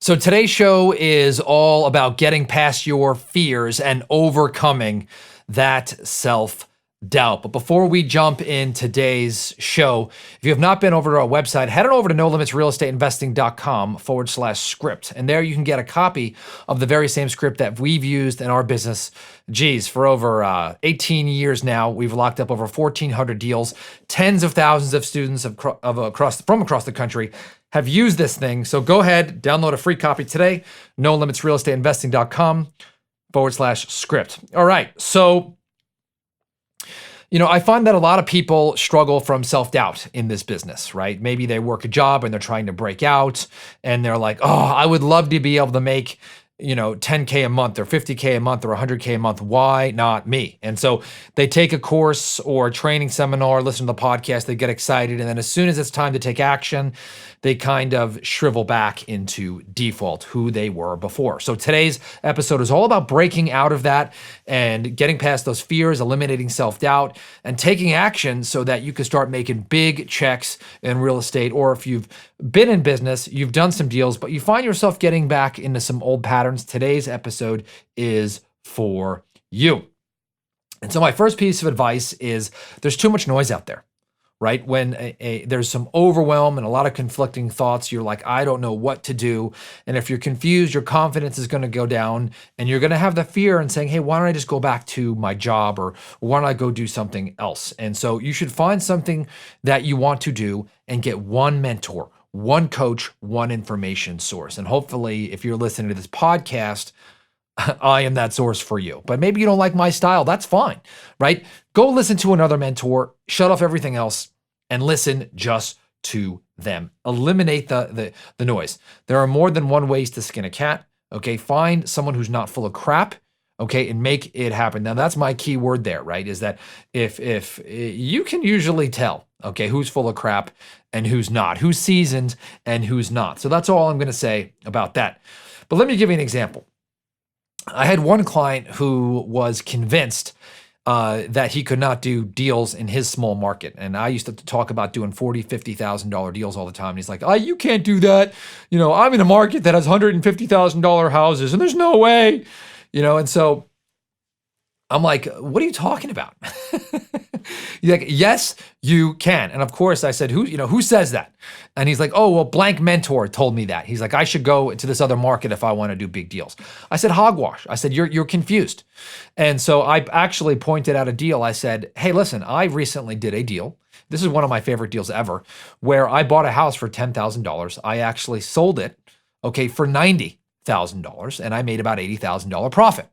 So today's show is all about getting past your fears and overcoming that self-doubt. But before we jump in today's show, if you have not been over to our website, head on over to nolimitsrealestateinvesting.com/script. And there you can get a copy of the very same script that we've used in our business. Geez, for over 18 years now, we've locked up over 1,400 deals. Tens of thousands of students from across the country have used this thing. So go ahead, download a free copy today, nolimitsrealestateinvesting.com/script. All right. So, I find that a lot of people struggle from self-doubt in this business, right? Maybe they work a job and they're trying to break out and they're like, oh, I would love to be able to make 10K a month or 50K a month or 100K a month. Why not me? And so they take a course or a training seminar, listen to the podcast, they get excited. And then as soon as it's time to take action, they kind of shrivel back into default, who they were before. So today's episode is all about breaking out of that and getting past those fears, eliminating self-doubt, and taking action so that you can start making big checks in real estate. Or if you've been in business, you've done some deals, but you find yourself getting back into some old patterns, today's episode is for you. And so my first piece of advice is there's too much noise out there. Right? When there's some overwhelm and a lot of conflicting thoughts, you're like, I don't know what to do. And if you're confused, your confidence is going to go down and you're going to have the fear and saying, hey, why don't I just go back to my job, or why don't I go do something else? And so you should find something that you want to do and get one mentor, one coach, one information source. And hopefully, if you're listening to this podcast, I am that source for you. But maybe you don't like my style. That's fine, right? Go listen to another mentor, shut off everything else, and listen just to them. Eliminate the noise. There are more than one ways to skin a cat. Okay, find someone who's not full of crap. Okay, and make it happen. Now that's my key word there, right? Is that if you can usually tell, okay, who's full of crap and who's not, who's seasoned and who's not. So that's all I'm going to say about that. But let me give you an example. I had one client who was convinced that he could not do deals in his small market. And I used to talk about doing $40,000, $50,000 deals all the time. And he's like, oh, you can't do that. I'm in a market that has $150,000 houses and there's no way, and so I'm like, what are you talking about? He's like, yes, you can. And of course I said, who says that? And he's like, oh, well, blank mentor told me that. He's like, I should go to this other market if I want to do big deals. I said, hogwash. I said, you're confused. And so I actually pointed out a deal. I said, hey, listen, I recently did a deal. This is one of my favorite deals ever, where I bought a house for $10,000. I actually sold it, okay, for $90,000, and I made about $80,000 profit.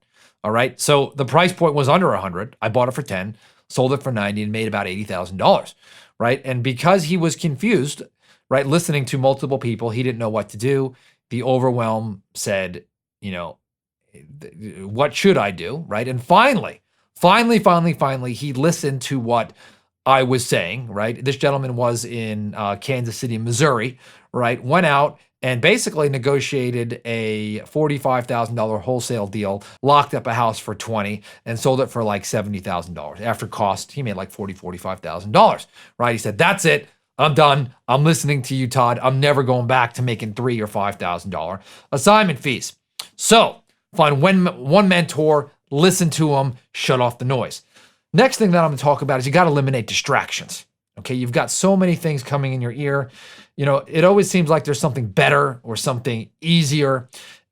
All right. So the price point was under 100. I bought it for 10, sold it for 90, and made about $80,000. Right. And because he was confused, right, listening to multiple people, he didn't know what to do. The overwhelm said, what should I do? Right. And finally, he listened to what I was saying. Right. This gentleman was in Kansas City, Missouri. Right. Went out and basically negotiated a $45,000 wholesale deal, locked up a house for $20,000 and sold it for like $70,000. After cost, he made like $45,000, right? He said, that's it. I'm done. I'm listening to you, Todd. I'm never going back to making $3,000 or $5,000 assignment fees. So find one mentor, listen to them, shut off the noise. Next thing that I'm going to talk about is you got to eliminate distractions. Okay, you've got so many things coming in your ear. It always seems like there's something better or something easier.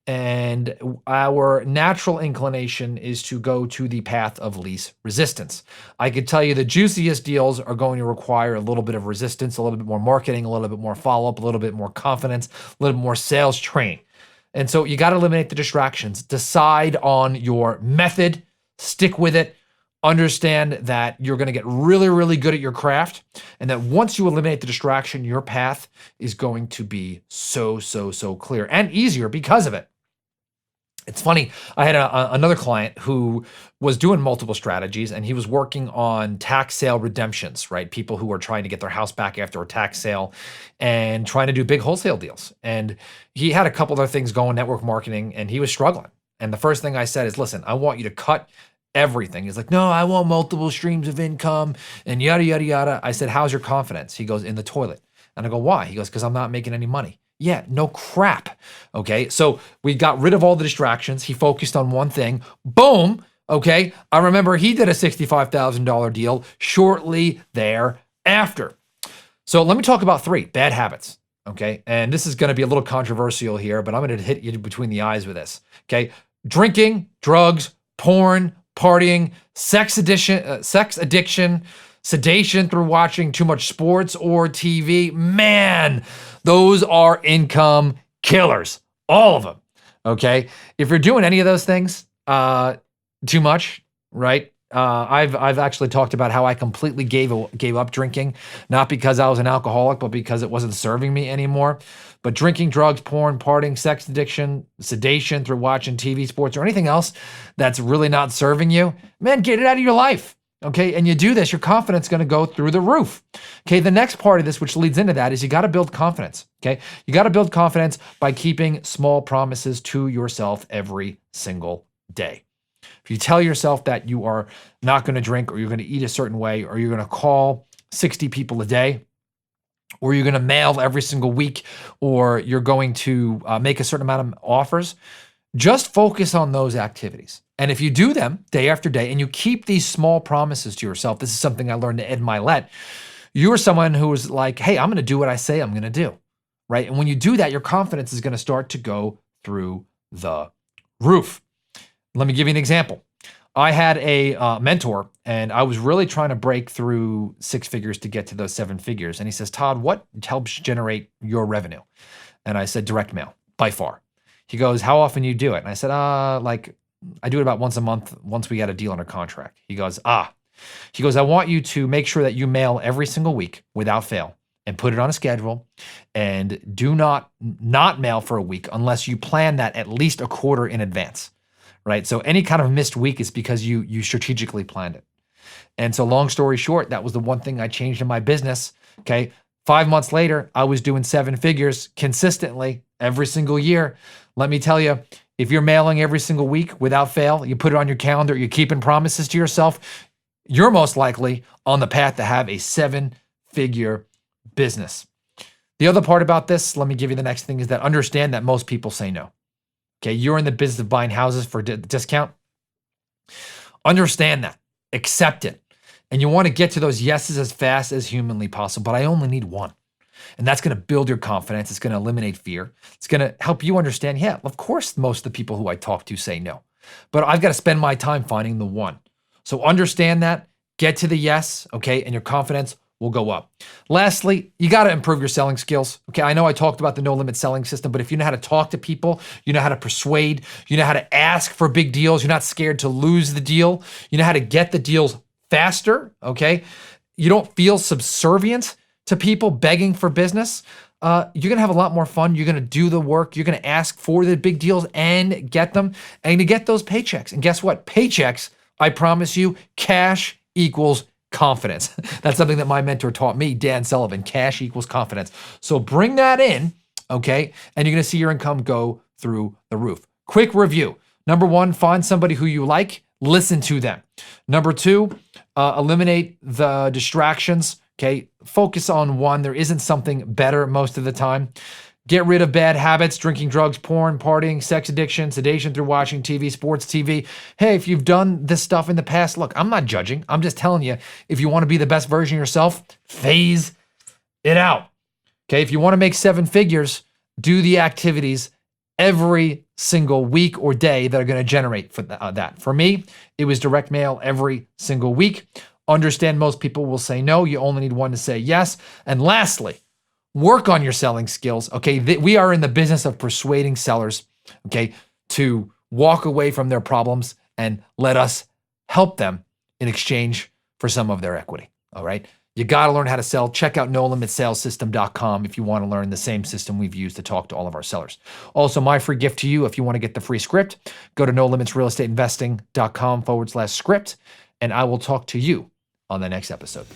And our natural inclination is to go to the path of least resistance. I could tell you the juiciest deals are going to require a little bit of resistance, a little bit more marketing, a little bit more follow-up, a little bit more confidence, a little bit more sales training. And so you got to eliminate the distractions. Decide on your method, stick with it. Understand that you're going to get really, really good at your craft, and that once you eliminate the distraction, your path is going to be so clear and easier because of it. It's funny. I had another client who was doing multiple strategies, and he was working on tax sale redemptions, right? People who are trying to get their house back after a tax sale and trying to do big wholesale deals. And he had a couple other things going, network marketing, and he was struggling. And the first thing I said is, listen, I want you to cut everything. He's like, no, I want multiple streams of income and yada, yada, yada. I said, how's your confidence? He goes, in the toilet. And I go, why? He goes, because I'm not making any money. Yeah, no crap. Okay. So we got rid of all the distractions. He focused on one thing. Boom. Okay. I remember he did a $65,000 deal shortly thereafter. So let me talk about 3 bad habits. Okay. And this is going to be a little controversial here, but I'm going to hit you between the eyes with this. Okay. Drinking, drugs, porn, partying, sex addiction, sedation through watching too much sports or TV. Man, those are income killers. All of them. Okay. If you're doing any of those things too much, right? I've actually talked about how I completely gave up drinking, not because I was an alcoholic, but because it wasn't serving me anymore. But drinking, drugs, porn, partying, sex addiction, sedation through watching TV, sports, or anything else that's really not serving you, man, get it out of your life. Okay. And you do this, your confidence is going to go through the roof. Okay. The next part of this, which leads into that, is you got to build confidence. Okay. You got to build confidence by keeping small promises to yourself every single day. If you tell yourself that you are not going to drink, or you're going to eat a certain way, or you're going to call 60 people a day, or you're going to mail every single week, or you're going to make a certain amount of offers, just focus on those activities. And if you do them day after day and you keep these small promises to yourself, this is something I learned to Ed Milet. You are someone who is like, hey, I'm going to do what I say I'm going to do, right? And when you do that, your confidence is going to start to go through the roof. Let me give you an example. I had a mentor, and I was really trying to break through 6 figures to get to those 7 figures. And he says, Todd, what helps generate your revenue? And I said, direct mail, by far. He goes, how often do you do it? And I said, like I do it about once a month, once we get a deal under contract. He goes, I want you to make sure that you mail every single week without fail, and put it on a schedule, and do not mail for a week unless you plan that at least a quarter in advance. Right? So any kind of missed week is because you strategically planned it. And so long story short, that was the one thing I changed in my business. Okay. 5 months later, I was doing 7 figures consistently every single year. Let me tell you, if you're mailing every single week without fail, you put it on your calendar, you're keeping promises to yourself, you're most likely on the path to have a 7-figure business. The other part about this, let me give you the next thing, is that understand that most people say no. Okay, you're in the business of buying houses for discount. Understand that. Accept it. And you want to get to those yeses as fast as humanly possible, but I only need one. And that's going to build your confidence. It's going to eliminate fear. It's going to help you understand, yeah, of course, most of the people who I talk to say no, but I've got to spend my time finding the one. So understand that, get to the yes, okay, and your confidence will go up. Lastly, you got to improve your selling skills. Okay, I know I talked about the no limit selling system, but if you know how to talk to people, you know how to persuade, you know how to ask for big deals, you're not scared to lose the deal, you know how to get the deals faster, okay? You don't feel subservient to people begging for business. You're going to have a lot more fun. You're going to do the work. You're going to ask for the big deals and get them, and to get those paychecks. And guess what? Paychecks, I promise you, cash equals confidence. That's something that my mentor taught me, Dan Sullivan. Cash equals confidence. So bring that in, okay? And you're going to see your income go through the roof. Quick review. Number 1, find somebody who you like. Listen to them. Number 2, eliminate the distractions, okay? Focus on one. There isn't something better most of the time. Get rid of bad habits, drinking, drugs, porn, partying, sex addiction, sedation through watching TV, sports TV. Hey, if you've done this stuff in the past, look, I'm not judging. I'm just telling you, if you want to be the best version of yourself, phase it out. Okay, if you want to make 7 figures, do the activities every single week or day that are going to generate for that. For me, it was direct mail every single week. Understand most people will say no. You only need one to say yes. And lastly, work on your selling skills, okay? We are in the business of persuading sellers, okay, to walk away from their problems and let us help them in exchange for some of their equity, all right? You got to learn how to sell. Check out NoLimitSalesSystem.com if you want to learn the same system we've used to talk to all of our sellers. Also, my free gift to you, if you want to get the free script, go to NoLimitsRealEstateInvesting.com/script, and I will talk to you on the next episode.